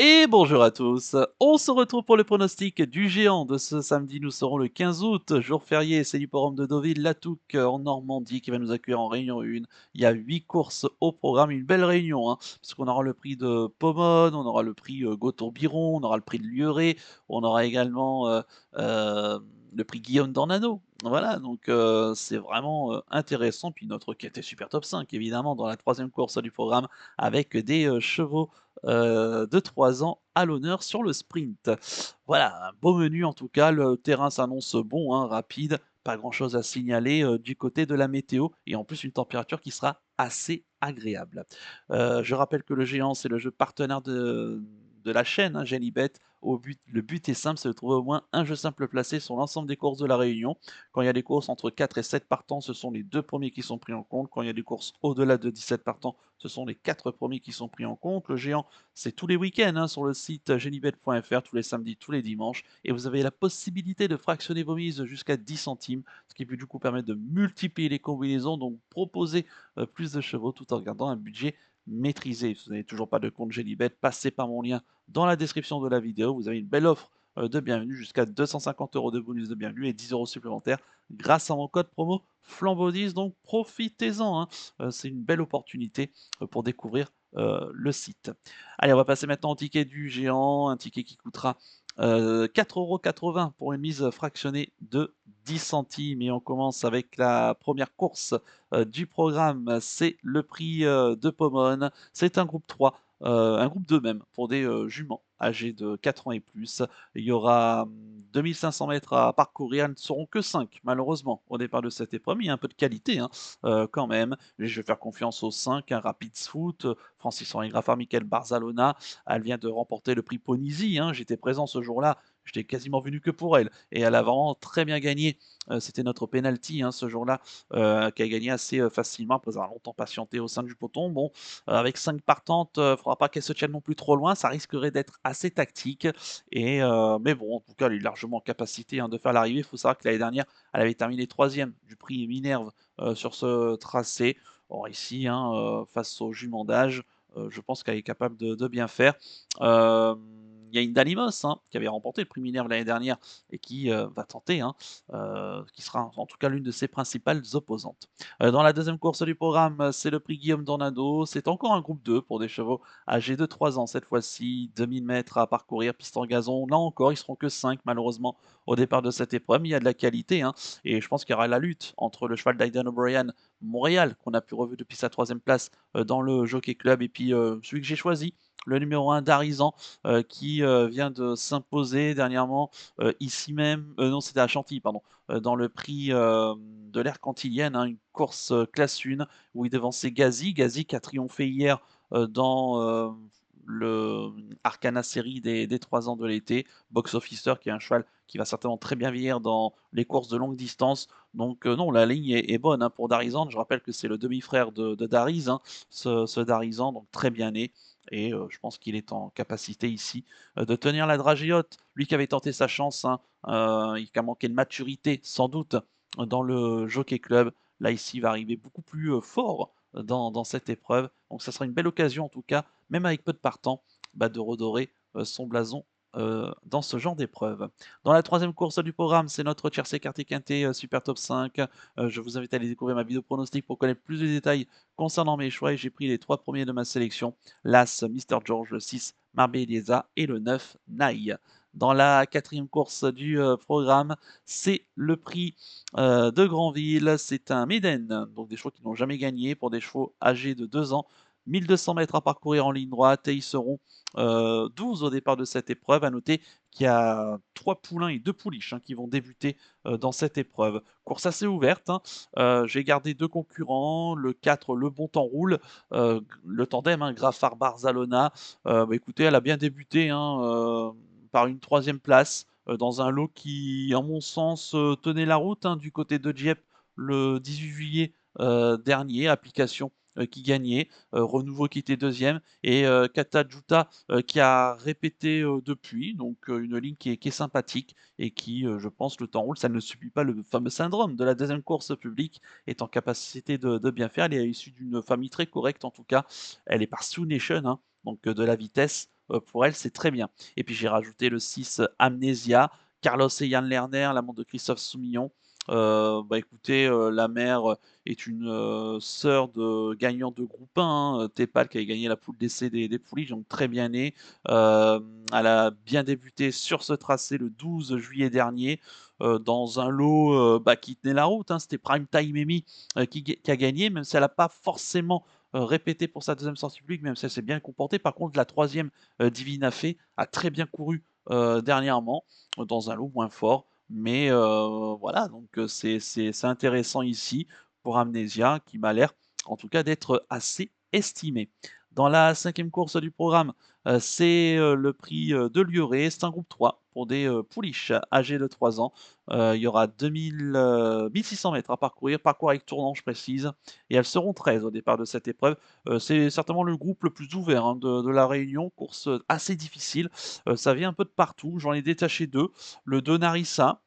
Et bonjour à tous. On se retrouve pour le pronostic du géant de ce samedi. Nous serons le 15 août, jour férié. C'est l'hipporome de Deauville, la Touques en Normandie qui va nous accueillir en Réunion 1. Il y a 8 courses au programme, une belle réunion, hein, parce qu'on aura le prix de Pomone, on aura le prix Gautour-Biron, on aura le prix de Lieuret, on aura également euh, le prix Guillaume d'Ornano. Voilà, donc c'est vraiment intéressant. Puis notre quête est super top 5, évidemment, dans la troisième course du programme, avec des chevaux de 3 ans à l'honneur sur le sprint. Voilà, un beau menu en tout cas, le terrain s'annonce bon, hein, rapide, pas grand-chose à signaler du côté de la météo et en plus une température qui sera assez agréable. Je rappelle que le géant, c'est le jeu partenaire de la chaîne, hein, Genibet. Le but est simple, c'est de trouver au moins un jeu simple placé sur l'ensemble des courses de la Réunion. Quand il y a des courses entre 4 et 7 partants, ce sont les deux premiers qui sont pris en compte. Quand il y a des courses au-delà de 17 partants, ce sont les 4 premiers qui sont pris en compte. Le géant, c'est tous les week-ends, hein, sur le site genibet.fr, tous les samedis, tous les dimanches. Et vous avez la possibilité de fractionner vos mises jusqu'à 10 centimes, ce qui peut du coup permettre de multiplier les combinaisons, donc proposer plus de chevaux tout en gardant un budget maîtrisé. Si vous n'avez toujours pas de compte Genibet, passez par mon lien dans la description de la vidéo. Vous avez une belle offre de bienvenue, jusqu'à 250 € de bonus de bienvenue et 10 € supplémentaires grâce à mon code promo Flambeau10. Donc profitez-en, hein. C'est une belle opportunité pour découvrir le site. Allez, on va passer maintenant au ticket du géant, un ticket qui coûtera 4,80 € pour une mise fractionnée de 10 centimes. Et on commence avec la première course du programme, c'est le prix de Pomone. C'est un groupe 3, un groupe 2 même, pour des juments âgés de 4 ans et plus. Il y aura 2500 mètres à parcourir, elles ne seront que 5 malheureusement au départ de cette épreuve. Il y a un peu de qualité, hein, quand même. Je vais faire confiance aux 5, un Rapids Foot, Francis Henri Graffard, Michael Barzalona. Elle vient de remporter le prix Ponisi, hein. J'étais présent ce jour-là, j'étais quasiment venu que pour elle. Et elle a vraiment très bien gagné. C'était notre penalty, hein, ce jour-là, qui a gagné assez facilement après avoir longtemps patienté au sein du peloton. Bon, avec 5 partantes, il ne faudra pas qu'elle se tienne non plus trop loin, ça risquerait d'être assez tactique. Mais bon, en tout cas, elle est largement en capacité, hein, de faire l'arrivée. Il faut savoir que l'année dernière, elle avait terminé troisième du prix Minerve sur ce tracé. Or ici, hein, face au jument d'âge, je pense qu'elle est capable de bien faire. Il y a une Dalimos, hein, qui avait remporté le prix Minerve l'année dernière et qui va tenter, hein, qui sera en tout cas l'une de ses principales opposantes. Dans la deuxième course du programme, c'est le prix Guillaume d'Ornado. C'est encore un groupe 2 pour des chevaux âgés de 3 ans cette fois-ci, 2000 mètres à parcourir, piste en gazon. Là encore, ils seront que 5 malheureusement au départ de cette épreuve. Mais il y a de la qualité, hein, et je pense qu'il y aura la lutte entre le cheval d'Aidan O'Brien, Montréal, qu'on a pu revu depuis sa troisième place dans le Jockey Club, et puis celui que j'ai choisi, le numéro 1 d'Arizan, qui vient de s'imposer dernièrement ici même, non c'était à Chantilly, pardon, dans le prix de l'Air Cantilienne, hein, une course classe 1 où il devançait Gazi. Gazi qui a triomphé hier dans le Arcana série des 3 ans de l'été. Box Officer qui est un cheval qui va certainement très bien vieillir dans les courses de longue distance. Donc non, la ligne est bonne, hein, pour Darizan. Je rappelle que c'est le demi-frère de Dariz, hein, ce Darizan, donc très bien né. Et je pense qu'il est en capacité ici de tenir la dragée haute. Lui qui avait tenté sa chance, hein, il a manqué de maturité sans doute dans le Jockey Club. Là ici, il va arriver beaucoup plus fort dans cette épreuve. Donc ça sera une belle occasion en tout cas, même avec peu de partants, bah, de redorer son blason dans ce genre d'épreuve. Dans la troisième course du programme, c'est notre tiercé quartier quintet Super Top 5. Je vous invite à aller découvrir ma vidéo pronostic pour connaître plus de détails concernant mes choix, et j'ai pris les 3 premiers de ma sélection: l'As Mister George, le 6 Marbelleza et le 9 Naï. Dans la quatrième course du programme, c'est le prix de Granville. C'est un Méden, donc des chevaux qui n'ont jamais gagné pour des chevaux âgés de 2 ans. 1200 mètres à parcourir en ligne droite et ils seront 12 au départ de cette épreuve. À noter qu'il y a 3 poulains et 2 pouliches, hein, qui vont débuter dans cette épreuve. Course assez ouverte, hein. J'ai gardé 2 concurrents, le 4, le bon temps roule, le tandem, hein, Graffard Barzalona. Bah, écoutez, elle a bien débuté, hein, par une troisième place dans un lot qui, à mon sens, tenait la route, hein, du côté de Dieppe le 18 juillet dernier. Application qui gagnait, Renouveau qui était deuxième, et Katajuta qui a répété depuis. Donc une ligne qui est sympathique et qui, je pense, le temps roule. Ça ne subit pas le fameux syndrome de la deuxième course publique, est en capacité de bien faire. Elle est issue d'une famille très correcte en tout cas. Elle est par Sioux Nation, hein, donc de la vitesse. pour elle, c'est très bien. Et puis j'ai rajouté le 6 Amnesia, Carlos et Yann Lerner, la montre de Christophe Soumillon. Bah, écoutez, la mère, est une, sœur de gagnant de groupe 1, hein, Tepal qui avait gagné la poule d'essai des poulies, donc très bien née. Elle a bien débuté sur ce tracé le 12 juillet dernier, dans un lot, bah, qui tenait la route, hein. C'était Prime Time Amy, qui a gagné, même si elle a pas forcément, répété pour sa deuxième sortie publique, même si elle s'est bien comportée. Par contre, la troisième Divina Fée, a très bien couru, dernièrement, dans un lot moins fort. Mais voilà, donc c'est intéressant ici pour Amnesia, qui m'a l'air, en tout cas, d'être assez estimé. Dans la cinquième course du programme, c'est, le prix, de Lieuret. C'est un groupe 3 pour des, pouliches âgées de 3 ans. Il y aura 1 600 m à parcourir, parcours avec tournant, je précise, et elles seront 13 au départ de cette épreuve. C'est certainement le groupe le plus ouvert, hein, de la Réunion, course, assez difficile. Ça vient un peu de partout, j'en ai détaché 2. Le 2 Narissa,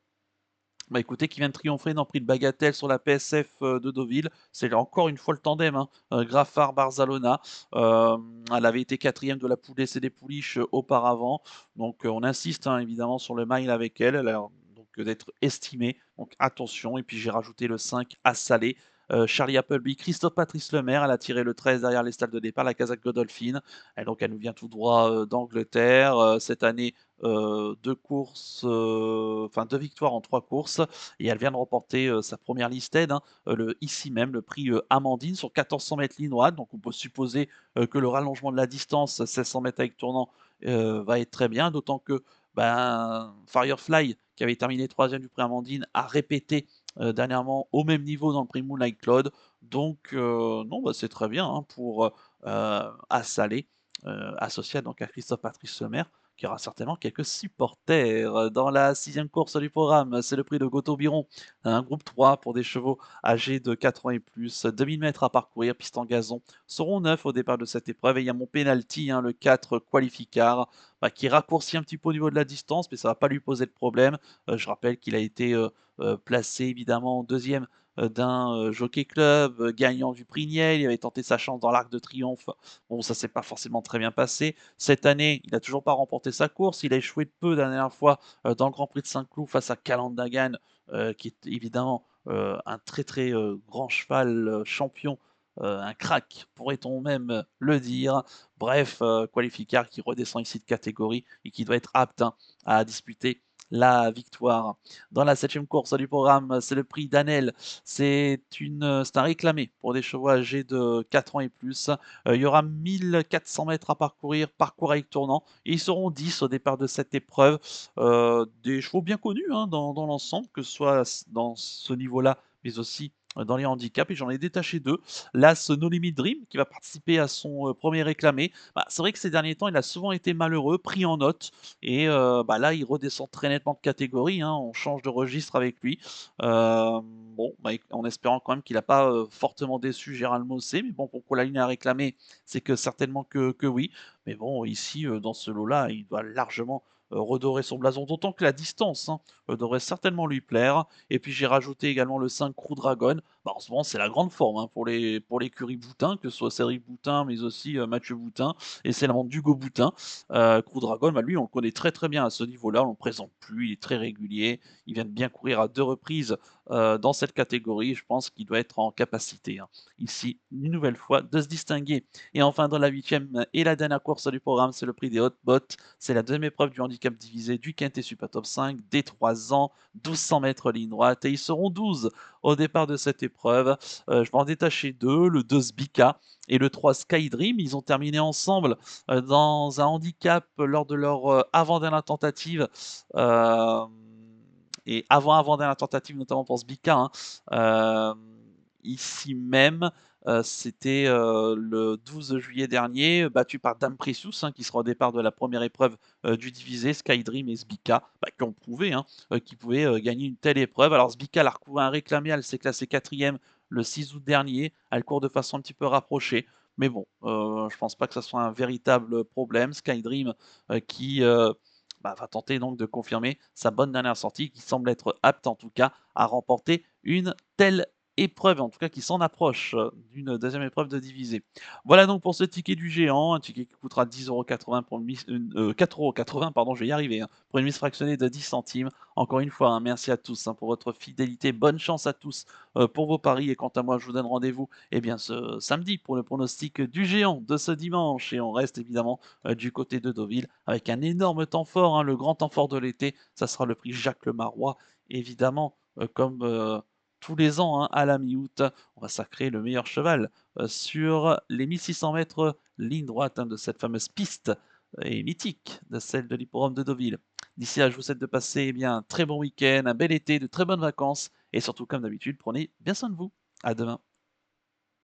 bah, écoutez, qui vient de triompher dans le prix de Bagatelle sur la PSF, de Deauville. C'est encore une fois le tandem, hein, Graffard-Barzalona. Elle avait été 4e de la poule d'essai des pouliches, auparavant. Donc, on insiste, hein, évidemment sur le mile avec elle. Elle a l'air donc d'être estimée, donc attention. Et puis j'ai rajouté le 5 à Salé. Charlie Appleby, Christophe Patrice Lemaire, elle a tiré le 13 derrière les stalles de départ, la Kazakh Godolphin. Et donc elle nous vient tout droit, d'Angleterre. Cette année, 2 courses, enfin 2 victoires en 3 courses, et elle vient de remporter, sa première listed, hein, ici même, le prix, Amandine sur 1400 mètres ligne droite. Donc on peut supposer, que le rallongement de la distance, 1600 mètres avec tournant, va être très bien. D'autant que, ben, Firefly, qui avait terminé troisième du prix Amandine, a répété, dernièrement au même niveau dans le prix Moonlight Cloud. Donc non, bah, c'est très bien, hein, pour, Assalé, associé donc à Christophe Patrice Lemaire, qui aura certainement quelques supporters. Dans la sixième course du programme, c'est le prix de Goto-Biron, un groupe 3 pour des chevaux âgés de 4 ans et plus, 2000 mètres à parcourir, piste en gazon, seront 9 au départ de cette épreuve. Et il y a mon penalty, hein, le 4 Qualificar, bah, qui raccourcit un petit peu au niveau de la distance, mais ça va pas lui poser de problème. Je rappelle qu'il a été placé évidemment deuxième d'un jockey club, gagnant du prix Niel. Il avait tenté sa chance dans l'Arc de Triomphe. Bon, ça s'est pas forcément très bien passé. Cette année, il n'a toujours pas remporté sa course. Il a échoué de peu la dernière fois dans le Grand Prix de Saint-Cloud face à Calandagan, qui est évidemment un très très grand cheval, champion, un crack, pourrait-on même le dire. Bref, Qualificar qui redescend ici de catégorie et qui doit être apte, hein, à disputer la victoire. Dans la septième course du programme, c'est le prix d'Anel. C'est un réclamé pour des chevaux âgés de 4 ans et plus. Il y aura 1400 mètres à parcourir, parcours avec tournant, et ils seront 10 au départ de cette épreuve. Des chevaux bien connus, hein, dans l'ensemble, que ce soit dans ce niveau-là, mais aussi dans les handicaps, et j'en ai détaché 2. L'As No Limit Dream, qui va participer à son premier réclamé. Bah, c'est vrai que ces derniers temps, il a souvent été malheureux, pris en note, et bah, là, il redescend très nettement de catégorie, hein, on change de registre avec lui. Bon, bah, en espérant quand même qu'il n'a pas fortement déçu Gérald Mossé, mais bon, pour Coraline a réclamé, c'est que certainement que oui. Mais bon, ici, dans ce lot-là, il doit largement redorer son blason, d'autant que la distance, hein, devrait certainement lui plaire. Et puis j'ai rajouté également le 5 Crew Dragon. Bah, en ce moment, c'est la grande forme, hein, pour l'écurie Boutin, que ce soit Cédric Boutin, mais aussi Mathieu Boutin, et c'est la montre d'Hugo Boutin. Crew Dragon, bah, lui, on le connaît très très bien à ce niveau-là, on ne le présente plus, il est très régulier, il vient de bien courir à 2 reprises dans cette catégorie. Je pense qu'il doit être en capacité, hein, ici, une nouvelle fois, de se distinguer. Et enfin, dans la huitième et la dernière course du programme, c'est le prix des Hot Bots. C'est la deuxième épreuve du handicap divisé du Quintet Super Top 5 des 3 ans, 1200 mètres ligne droite, et ils seront 12 au départ de cette épreuve. Je vais en détacher 2, le 2 Sbika et le 3 Skydream. Ils ont terminé ensemble dans un handicap lors de leur avant-dernière tentative. Euh, et avant-avant-dernière tentative, notamment pour Sbika, hein, ici même. C'était le 12 juillet dernier, battu par Dame Precious, hein, qui sera au départ de la première épreuve du divisé, Skydream et Sbika, bah, qui ont prouvé, hein, qu'ils pouvaient gagner une telle épreuve. Alors Sbika, elle a recouvré un réclamé, elle s'est classée quatrième le 6 août dernier, elle court de façon un petit peu rapprochée. Mais bon, je pense pas que ça soit un véritable problème. Skydream qui bah, va tenter donc de confirmer sa bonne dernière sortie, qui semble être apte en tout cas à remporter une telle épreuve, en tout cas qui s'en approche, d'une deuxième épreuve de divisée. Voilà donc pour ce ticket du géant, un ticket qui coûtera 10,80 € pour une mise, 4,80 € pardon, je vais y arriver, hein, pour une mise fractionnée de 10 centimes. Encore une fois, hein, merci à tous, hein, pour votre fidélité. Bonne chance à tous, pour vos paris et quant à moi, je vous donne rendez-vous, eh bien, ce samedi pour le pronostic du géant de ce dimanche et on reste évidemment, du côté de Deauville avec un énorme temps fort, hein, le grand temps fort de l'été. Ça sera le prix Jacques Lemarois, évidemment, comme, tous les ans, hein, à la mi-août. On va sacrer le meilleur cheval, sur les 1600 mètres ligne droite, hein, de cette fameuse piste et mythique de celle de l'hippodrome de Deauville. D'ici là, je vous souhaite de passer, eh bien, un très bon week-end, un bel été, de très bonnes vacances et surtout, comme d'habitude, prenez bien soin de vous. À demain.